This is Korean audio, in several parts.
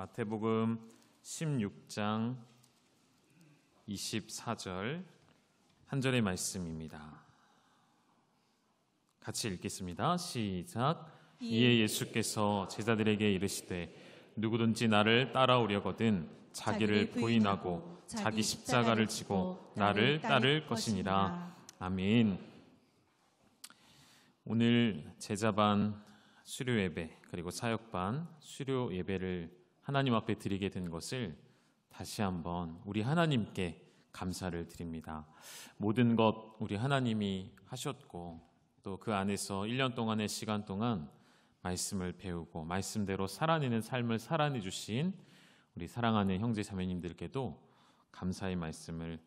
마태복음 16장 24절 한 절의 말씀입니다. 같이 읽겠습니다. 시작. 이에 예수께서 제자들에게 이르시되 누구든지 나를 따라오려거든 자기를 부인하고 자기 십자가를 지고 나를 따를 것이니라. 아멘. 오늘 제자반 수료 예배 그리고 사역반 수료 예배를 하나님 앞에 드리게 된 것을 다시 한번 우리 하나님께 감사를 드립니다. 모든 것 우리 하나님이 하셨고 또 그 안에서 1년 동안의 시간 동안 말씀을 배우고 말씀대로 살아내는 삶을 살아내 주신 우리 사랑하는 형제 자매님들께도 감사의 말씀을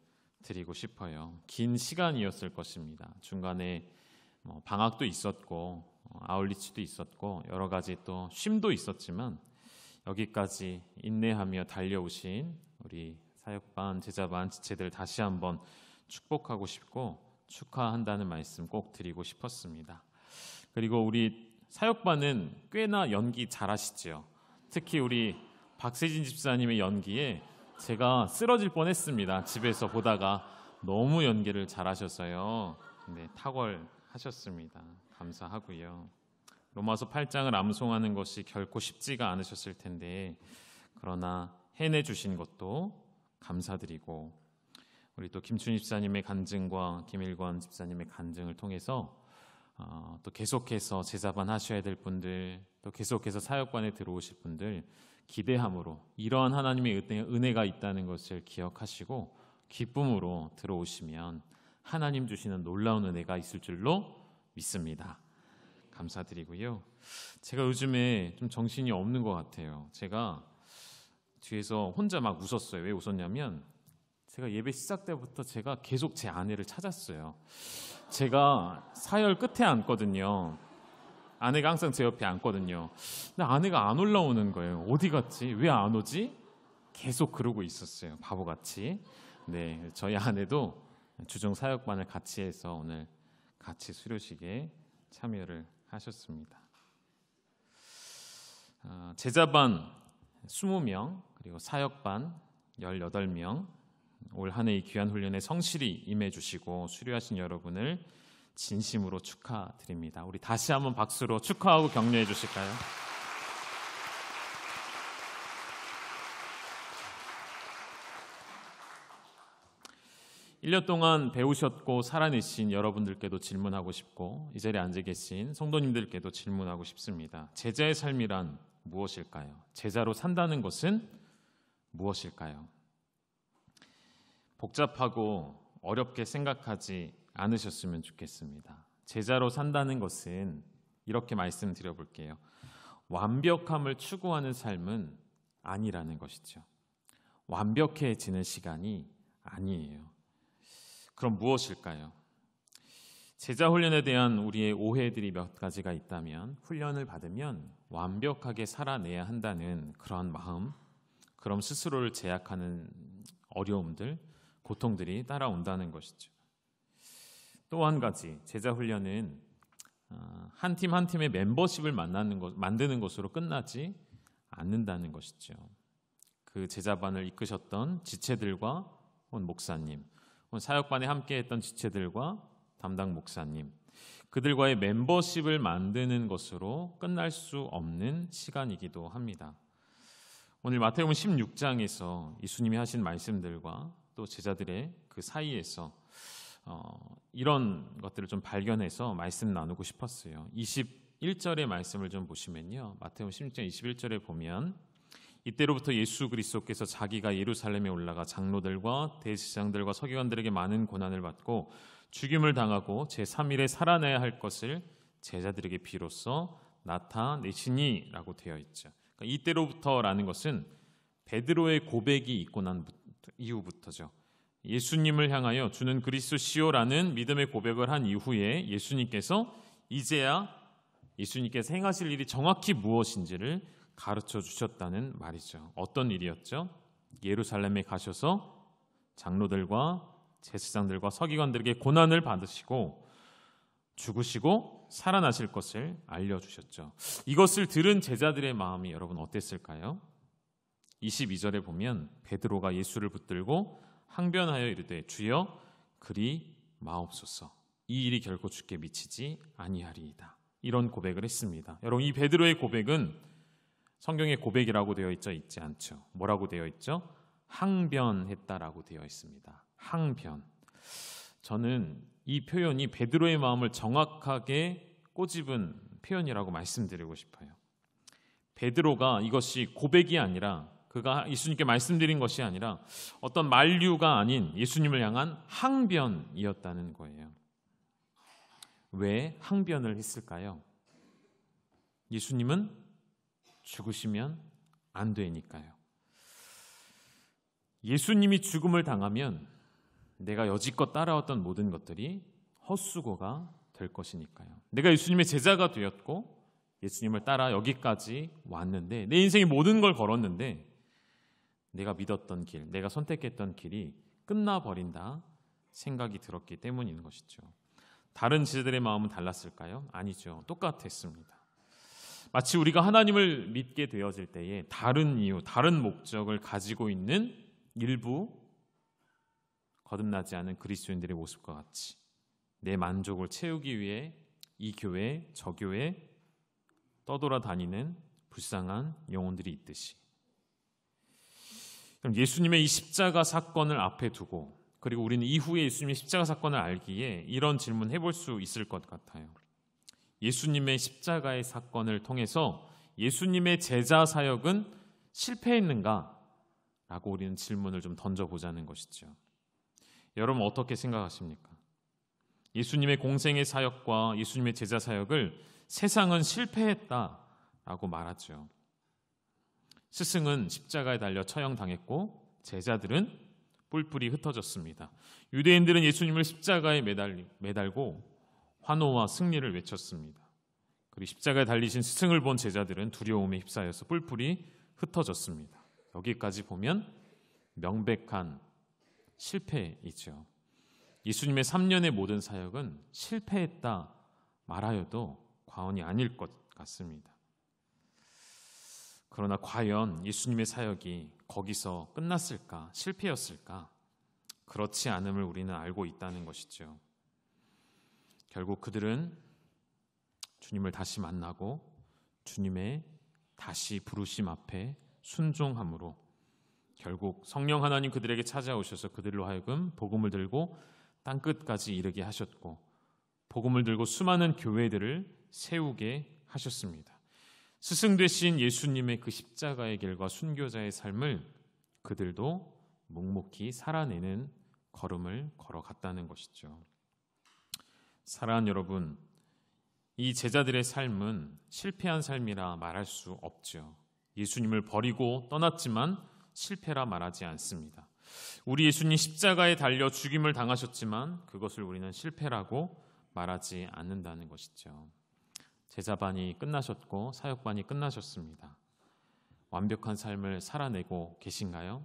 드리고 싶어요. 긴 시간이었을 것입니다. 중간에 방학도 있었고 아울리치도 있었고 여러 가지 또 쉼도 있었지만 여기까지 인내하며 달려오신 우리 사역반, 제자반, 지체들 다시 한번 축복하고 싶고 축하한다는 말씀 꼭 드리고 싶었습니다. 그리고 우리 사역반은 꽤나 연기 잘하시죠. 특히 우리 박세진 집사님의 연기에 제가 쓰러질 뻔했습니다. 집에서 보다가 너무 연기를 잘하셔서요. 네, 탁월하셨습니다. 감사하고요. 로마서 8장을 암송하는 것이 결코 쉽지가 않으셨을 텐데 그러나 해내주신 것도 감사드리고 우리 또 김춘희 집사님의 간증과 김일권 집사님의 간증을 통해서 또 계속해서 제자반 하셔야 될 분들 또 계속해서 사역반에 들어오실 분들 기대함으로 이러한 하나님의 은혜가 있다는 것을 기억하시고 기쁨으로 들어오시면 하나님 주시는 놀라운 은혜가 있을 줄로 믿습니다. 감사드리고요. 제가 요즘에 좀 정신이 없는 것 같아요. 제가 뒤에서 혼자 막 웃었어요. 왜 웃었냐면 제가 예배 시작 때부터 제가 계속 제 아내를 찾았어요. 제가 사열 끝에 앉거든요. 아내가 항상 제 옆에 앉거든요. 근데 아내가 안 올라오는 거예요. 어디 갔지? 왜 안 오지? 계속 그러고 있었어요. 바보같이. 네, 저희 아내도 주중 사역반을 같이 해서 오늘 같이 수료식에 참여를 하셨습니다. 제자반 20명 그리고 사역반 18명 올 한 해의 귀한 훈련에 성실히 임해 주시고 수료하신 여러분을 진심으로 축하드립니다. 우리 다시 한번 박수로 축하하고 격려해 주실까요? (1년) 동안 배우셨고 살아내신 여러분들께도 질문하고 싶고 이 자리에 앉아 계신 성도님들께도 질문하고 싶습니다. 제자의 삶이란 무엇일까요? 제자로 산다는 것은 무엇일까요? 복잡하고 어렵게 생각하지 않으셨으면 좋겠습니다. 제자로 산다는 것은 이렇게 말씀드려 볼게요. 완벽함을 추구하는 삶은 아니라는 것이죠. 완벽해지는 시간이 아니에요. 그럼 무엇일까요? 제자 훈련에 대한 우리의 오해들이 몇 가지가 있다면 훈련을 받으면 완벽하게 살아내야 한다는 그런 마음, 그럼 스스로를 제약하는 어려움들, 고통들이 따라온다는 것이죠. 또 한 가지, 제자 훈련은 한 팀 한 팀의 멤버십을 만드는 것으로 끝나지 않는다는 것이죠. 그 제자반을 이끄셨던 지체들과 목사님, 사역반에 함께했던 지체들과 담당 목사님, 그들과의 멤버십을 만드는 것으로 끝날 수 없는 시간이기도 합니다. 오늘 마태복음 16장에서 예수님이 하신 말씀들과 또 제자들의 그 사이에서 이런 것들을 좀 발견해서 말씀 나누고 싶었어요. 21절의 말씀을 좀 보시면요. 마태복음 16장 21절에 보면 이때로부터 예수 그리스도께서 자기가 예루살렘에 올라가 장로들과 대제사장들과 서기관들에게 많은 고난을 받고 죽임을 당하고 제3일에 살아나야 할 것을 제자들에게 비로소 나타내시니라고 되어 있죠. 그러니까 이때로부터라는 것은 베드로의 고백이 있고 난 이후부터죠. 예수님을 향하여 주는 그리스도시요라는 믿음의 고백을 한 이후에 예수님께서 이제야 예수님께서 행하실 일이 정확히 무엇인지를 가르쳐 주셨다는 말이죠. 어떤 일이었죠? 예루살렘에 가셔서 장로들과 제사장들과 서기관들에게 고난을 받으시고 죽으시고 살아나실 것을 알려주셨죠. 이것을 들은 제자들의 마음이 여러분 어땠을까요? 22절에 보면 베드로가 예수를 붙들고 항변하여 이르되 주여 그리 마옵소서. 이 일이 결코 주께 미치지 아니하리이다. 이런 고백을 했습니다. 여러분, 이 베드로의 고백은 성경에 고백이라고 되어 있지 않죠. 뭐라고 되어 있죠? 항변했다라고 되어 있습니다. 항변. 저는 이 표현이 베드로의 마음을 정확하게 꼬집은 표현이라고 말씀드리고 싶어요. 베드로가 이것이 고백이 아니라, 그가 예수님께 말씀드린 것이 아니라 어떤 만류가 아닌 예수님을 향한 항변이었다는 거예요. 왜 항변을 했을까요? 예수님은 죽으시면 안 되니까요. 예수님이 죽음을 당하면 내가 여지껏 따라왔던 모든 것들이 헛수고가 될 것이니까요. 내가 예수님의 제자가 되었고 예수님을 따라 여기까지 왔는데, 내 인생의 모든 걸 걸었는데 내가 믿었던 길, 내가 선택했던 길이 끝나버린다 생각이 들었기 때문인 것이죠. 다른 제자들의 마음은 달랐을까요? 아니죠. 똑같았습니다. 마치 우리가 하나님을 믿게 되어질 때에 다른 이유, 다른 목적을 가지고 있는 일부 거듭나지 않은 그리스도인들의 모습과 같이 내 만족을 채우기 위해 이 교회, 저 교회 떠돌아다니는 불쌍한 영혼들이 있듯이, 그럼 예수님의 이 십자가 사건을 앞에 두고, 그리고 우리는 이후에 예수님의 십자가 사건을 알기에 이런 질문 해볼 수 있을 것 같아요. 예수님의 십자가의 사건을 통해서 예수님의 제자 사역은 실패했는가? 라고 우리는 질문을 좀 던져보자는 것이죠. 여러분 어떻게 생각하십니까? 예수님의 공생의 사역과 예수님의 제자 사역을 세상은 실패했다라고 말하죠. 스승은 십자가에 달려 처형당했고 제자들은 뿔뿔이 흩어졌습니다. 유대인들은 예수님을 십자가에 매달고 환호와 승리를 외쳤습니다. 그리고 십자가에 달리신 스승을 본 제자들은 두려움에 휩싸여서 뿔뿔이 흩어졌습니다. 여기까지 보면 명백한 실패이죠. 예수님의 3년의 모든 사역은 실패했다 말하여도 과언이 아닐 것 같습니다. 그러나 과연 예수님의 사역이 거기서 끝났을까? 실패였을까? 그렇지 않음을 우리는 알고 있다는 것이죠. 결국 그들은 주님을 다시 만나고 주님의 다시 부르심 앞에 순종함으로 결국 성령 하나님 그들에게 찾아오셔서 그들로 하여금 복음을 들고 땅끝까지 이르게 하셨고, 복음을 들고 수많은 교회들을 세우게 하셨습니다. 스승 되신 예수님의 그 십자가의 길과 순교자의 삶을 그들도 묵묵히 살아내는 걸음을 걸어갔다는 것이죠. 사랑하는 여러분, 이 제자들의 삶은 실패한 삶이라 말할 수 없죠. 예수님을 버리고 떠났지만 실패라 말하지 않습니다. 우리 예수님 십자가에 달려 죽임을 당하셨지만 그것을 우리는 실패라고 말하지 않는다는 것이죠. 제자반이 끝나셨고 사역반이 끝나셨습니다. 완벽한 삶을 살아내고 계신가요?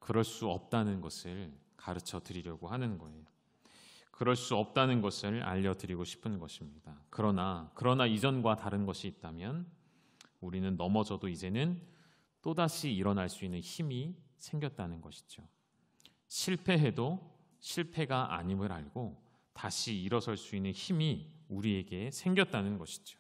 그럴 수 없다는 것을 가르쳐 드리려고 하는 거예요. 그럴 수 없다는 것을 알려드리고 싶은 것입니다. 그러나 이전과 다른 것이 있다면 우리는 넘어져도 이제는 또다시 일어날 수 있는 힘이 생겼다는 것이죠. 실패해도 실패가 아님을 알고 다시 일어설 수 있는 힘이 우리에게 생겼다는 것이죠.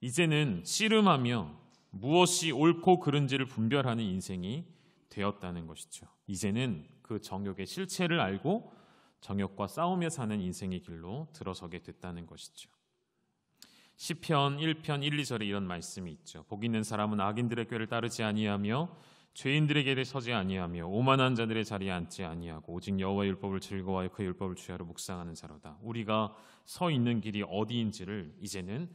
이제는 씨름하며 무엇이 옳고 그른지를 분별하는 인생이 되었다는 것이죠. 이제는 그 정욕의 실체를 알고 정욕과 싸우며 사는 인생의 길로 들어서게 됐다는 것이죠. 시편 1편 1, 2절에 이런 말씀이 있죠. 복 있는 사람은 악인들의 꾀를 따르지 아니하며 죄인들의 길에 서지 아니하며 오만한 자들의 자리에 앉지 아니하고 오직 여호와의 율법을 즐거워하여 그 율법을 주야로 묵상하는 자로다. 우리가 서 있는 길이 어디인지를 이제는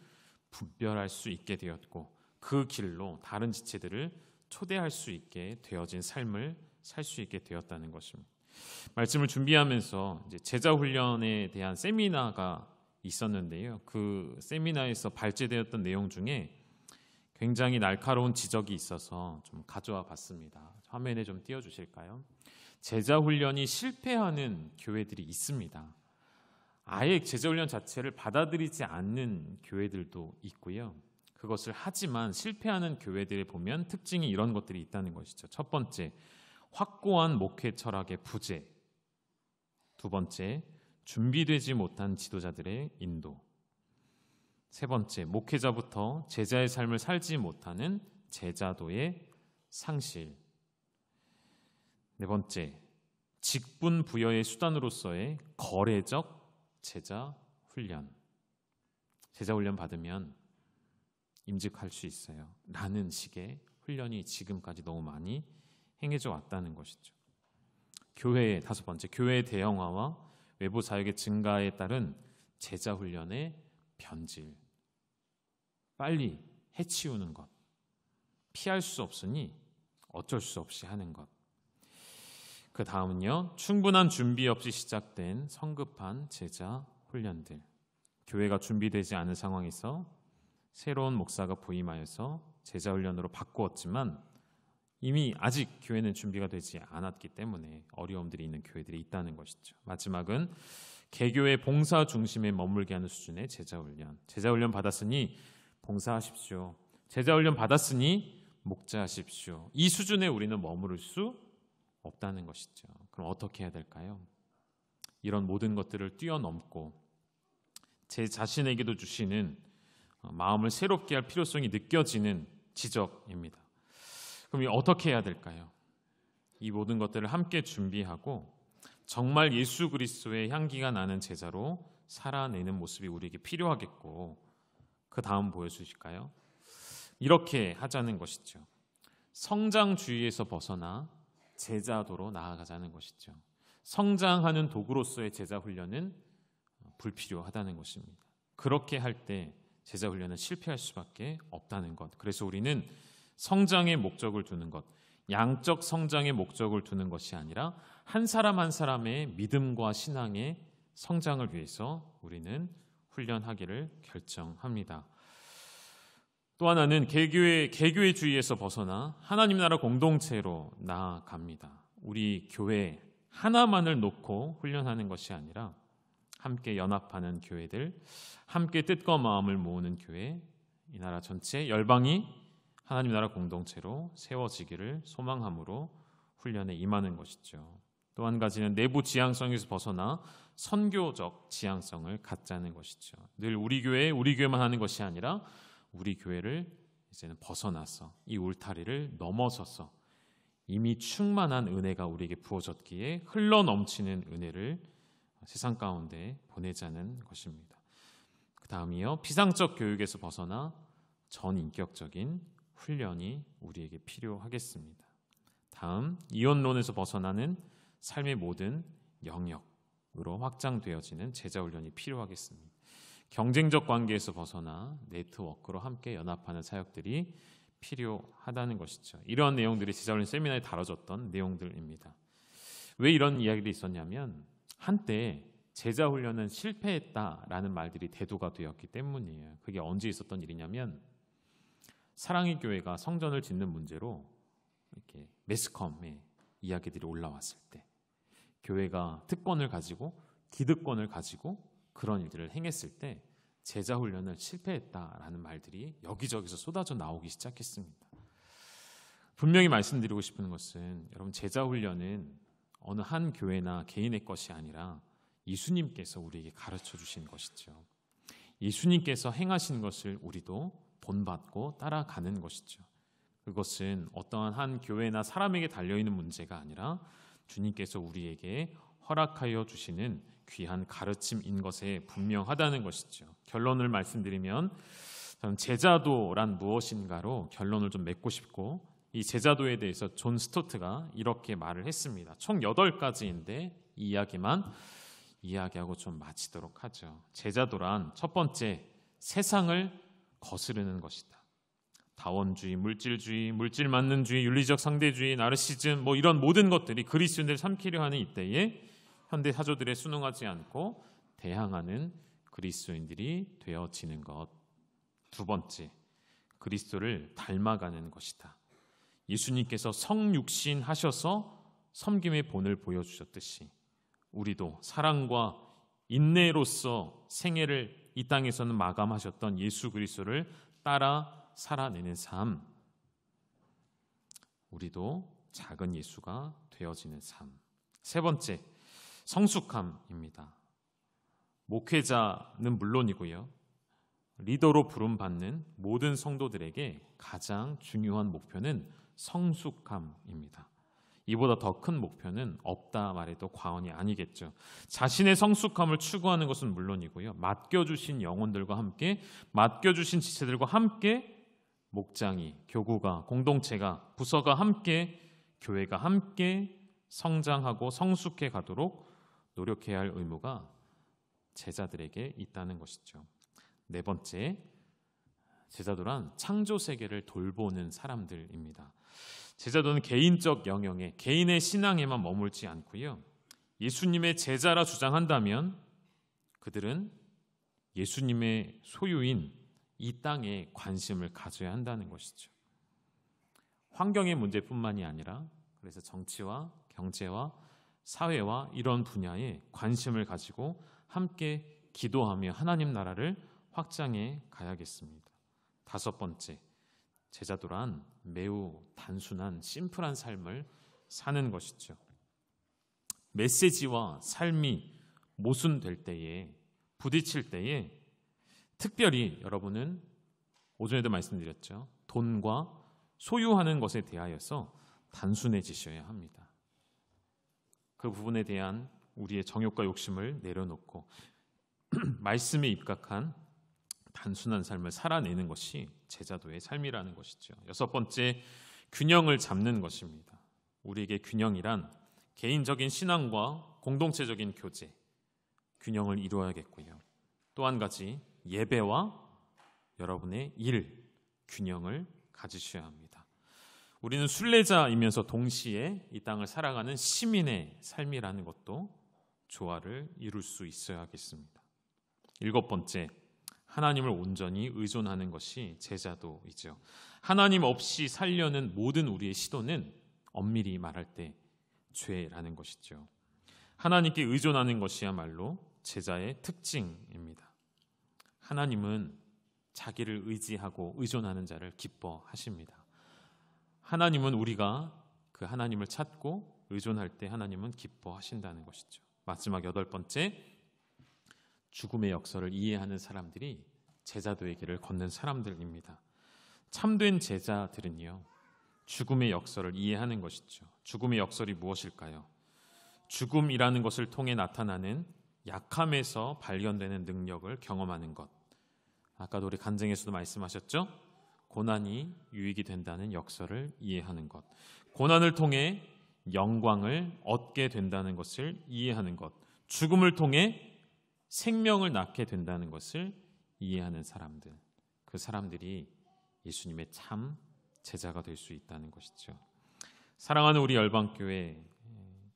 분별할 수 있게 되었고 그 길로 다른 지체들을 초대할 수 있게 되어진 삶을 살 수 있게 되었다는 것입니다. 말씀을 준비하면서 이제 제자 훈련에 대한 세미나가 있었는데요. 그 세미나에서 발제되었던 내용 중에 굉장히 날카로운 지적이 있어서 좀 가져와 봤습니다. 화면에 좀 띄워주실까요? 제자 훈련이 실패하는 교회들이 있습니다. 아예 제자 훈련 자체를 받아들이지 않는 교회들도 있고요. 그것을 하지만 실패하는 교회들에 보면 특징이 이런 것들이 있다는 것이죠. 첫 번째, 확고한 목회 철학의 부재. 두 번째, 준비되지 못한 지도자들의 인도. 세 번째, 목회자부터 제자의 삶을 살지 못하는 제자도의 상실. 네 번째, 직분 부여의 수단으로서의 거래적 제자 훈련. 제자 훈련 받으면 임직할 수 있어요 라는 식의 훈련이 지금까지 너무 많이 행해져 왔다는 것이죠. 교회의 다섯 번째, 교회의 대형화와 외부 사역의 증가에 따른 제자 훈련의 변질. 빨리 해치우는 것. 피할 수 없으니 어쩔 수 없이 하는 것. 그 다음은요, 충분한 준비 없이 시작된 성급한 제자 훈련들. 교회가 준비되지 않은 상황에서 새로운 목사가 부임하여서 제자 훈련으로 바꾸었지만 이미 아직 교회는 준비가 되지 않았기 때문에 어려움들이 있는 교회들이 있다는 것이죠. 마지막은 개교의 봉사 중심에 머물게 하는 수준의 제자 훈련. 제자 훈련 받았으니 봉사하십시오. 제자 훈련 받았으니 목자하십시오. 이 수준에 우리는 머무를 수 없다는 것이죠. 그럼 어떻게 해야 될까요? 이런 모든 것들을 뛰어넘고 제 자신에게도 주시는 마음을 새롭게 할 필요성이 느껴지는 지적입니다. 그럼 어떻게 해야 될까요? 이 모든 것들을 함께 준비하고 정말 예수 그리스도의 향기가 나는 제자로 살아내는 모습이 우리에게 필요하겠고, 그 다음 보여주실까요? 이렇게 하자는 것이죠. 성장주의에서 벗어나 제자도로 나아가자는 것이죠. 성장하는 도구로서의 제자 훈련은 불필요하다는 것입니다. 그렇게 할 때 제자 훈련은 실패할 수밖에 없다는 것. 그래서 우리는 성장의 목적을 두는 것, 양적 성장의 목적을 두는 것이 아니라 한 사람 한 사람의 믿음과 신앙의 성장을 위해서 우리는 훈련하기를 결정합니다. 또 하나는 개교회주의에서 벗어나 하나님 나라 공동체로 나아갑니다. 우리 교회 하나만을 놓고 훈련하는 것이 아니라 함께 연합하는 교회들, 함께 뜻과 마음을 모으는 교회, 이 나라 전체 열방이 하나님 나라 공동체로 세워지기를 소망함으로 훈련에 임하는 것이죠. 또 한 가지는 내부 지향성에서 벗어나 선교적 지향성을 갖자는 것이죠. 늘 우리 교회만 하는 것이 아니라 우리 교회를 이제는 벗어나서 이 울타리를 넘어서서 이미 충만한 은혜가 우리에게 부어졌기에 흘러넘치는 은혜를 세상 가운데 보내자는 것입니다. 그 다음이요, 피상적 교육에서 벗어나 전인격적인 훈련이 우리에게 필요하겠습니다. 다음, 이원론에서 벗어나는 삶의 모든 영역으로 확장되어지는 제자훈련이 필요하겠습니다. 경쟁적 관계에서 벗어나 네트워크로 함께 연합하는 사역들이 필요하다는 것이죠. 이러한 내용들이 제자훈련 세미나에 다뤄졌던 내용들입니다. 왜 이런 이야기들이 있었냐면 한때 제자훈련은 실패했다라는 말들이 대두가 되었기 때문이에요. 그게 언제 있었던 일이냐면 사랑의 교회가 성전을 짓는 문제로 이렇게 매스컴에 이야기들이 올라왔을 때, 교회가 특권을 가지고 기득권을 가지고 그런 일들을 행했을 때 제자훈련을 실패했다라는 말들이 여기저기서 쏟아져 나오기 시작했습니다. 분명히 말씀드리고 싶은 것은 여러분, 제자훈련은 어느 한 교회나 개인의 것이 아니라 예수님께서 우리에게 가르쳐 주신 것이죠. 예수님께서 행하신 것을 우리도 본받고 따라가는 것이죠. 그것은 어떠한 한 교회나 사람에게 달려있는 문제가 아니라 주님께서 우리에게 허락하여 주시는 귀한 가르침인 것에 분명하다는 것이죠. 결론을 말씀드리면 저는 제자도란 무엇인가로 결론을 좀 맺고 싶고, 이 제자도에 대해서 존 스토트가 이렇게 말을 했습니다. 총 8가지인데 이 이야기만 이야기하고 좀 마치도록 하죠. 제자도란 첫 번째, 세상을 거스르는 것이다. 다원주의, 물질주의, 물질 맞는주의, 윤리적 상대주의, 나르시즘, 이런 모든 것들이 그리스도인들을 삼키려 하는 이때에 현대 사조들에 순응하지 않고 대항하는 그리스도인들이 되어지는 것. 두 번째, 그리스도를 닮아가는 것이다. 예수님께서 성육신 하셔서 섬김의 본을 보여주셨듯이 우리도 사랑과 인내로서 생애를 이 땅에서는 마감하셨던 예수 그리스도를 따라 살아내는 삶, 우리도 작은 예수가 되어지는 삶. 세 번째, 성숙함입니다. 목회자는 물론이고요, 리더로 부름받는 모든 성도들에게 가장 중요한 목표는 성숙함입니다. 이보다 더 큰 목표는 없다 말해도 과언이 아니겠죠. 자신의 성숙함을 추구하는 것은 물론이고요, 맡겨주신 영혼들과 함께, 맡겨주신 지체들과 함께 목장이, 교구가, 공동체가, 부서가 함께, 교회가 함께 성장하고 성숙해 가도록 노력해야 할 의무가 제자들에게 있다는 것이죠. 네 번째, 제자도란 창조 세계를 돌보는 사람들입니다. 제자도는 개인적 영역에, 개인의 신앙에만 머물지 않고요, 예수님의 제자라 주장한다면 그들은 예수님의 소유인 이 땅에 관심을 가져야 한다는 것이죠. 환경의 문제뿐만이 아니라 그래서 정치와 경제와 사회와 이런 분야에 관심을 가지고 함께 기도하며 하나님 나라를 확장해 가야겠습니다. 다섯 번째, 제자도란 매우 단순한 심플한 삶을 사는 것이죠. 메시지와 삶이 모순될 때에, 부딪힐 때에 특별히 여러분은 오전에도 말씀드렸죠, 돈과 소유하는 것에 대하여서 단순해지셔야 합니다. 그 부분에 대한 우리의 정욕과 욕심을 내려놓고 말씀에 입각한 단순한 삶을 살아내는 것이 제자도의 삶이라는 것이죠. 여섯 번째, 균형을 잡는 것입니다. 우리에게 균형이란 개인적인 신앙과 공동체적인 교제, 균형을 이루어야겠고요, 또 한 가지 예배와 여러분의 일, 균형을 가지셔야 합니다. 우리는 순례자이면서 동시에 이 땅을 살아가는 시민의 삶이라는 것도 조화를 이룰 수 있어야겠습니다. 일곱 번째, 하나님을 온전히 의존하는 것이 제자도이죠. 하나님 없이 살려는 모든 우리의 시도는 엄밀히 말할 때 죄라는 것이죠. 하나님께 의존하는 것이야말로 제자의 특징입니다. 하나님은 자기를 의지하고 의존하는 자를 기뻐하십니다. 하나님은 우리가 그 하나님을 찾고 의존할 때 하나님은 기뻐하신다는 것이죠. 마지막 여덟 번째, 죽음의 역설을 이해하는 사람들이 제자도의 길을 걷는 사람들입니다. 참된 제자들은요, 죽음의 역설을 이해하는 것이죠. 죽음의 역설이 무엇일까요? 죽음이라는 것을 통해 나타나는 약함에서 발견되는 능력을 경험하는 것. 아까도 우리 간증에서도 말씀하셨죠? 고난이 유익이 된다는 역설을 이해하는 것. 고난을 통해 영광을 얻게 된다는 것을 이해하는 것. 죽음을 통해 생명을 낳게 된다는 것을 이해하는 사람들. 그 사람들이 예수님의 참 제자가 될 수 있다는 것이죠. 사랑하는 우리 열방교회,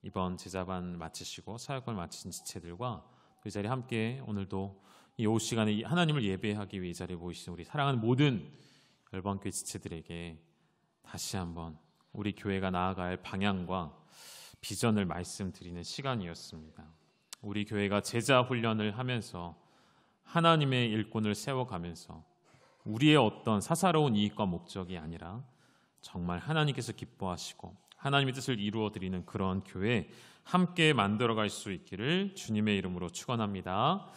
이번 제자반 마치시고 사역을 마친 지체들과 이 자리에 함께 오늘도 이 오후 시간에 하나님을 예배하기 위해 이 자리에 모이신 우리 사랑하는 모든 열방교회 지체들에게 다시 한번 우리 교회가 나아갈 방향과 비전을 말씀드리는 시간이었습니다. 우리 교회가 제자 훈련을 하면서 하나님의 일꾼을 세워가면서 우리의 어떤 사사로운 이익과 목적이 아니라 정말 하나님께서 기뻐하시고 하나님의 뜻을 이루어 드리는 그런 교회 함께 만들어갈 수 있기를 주님의 이름으로 축원합니다.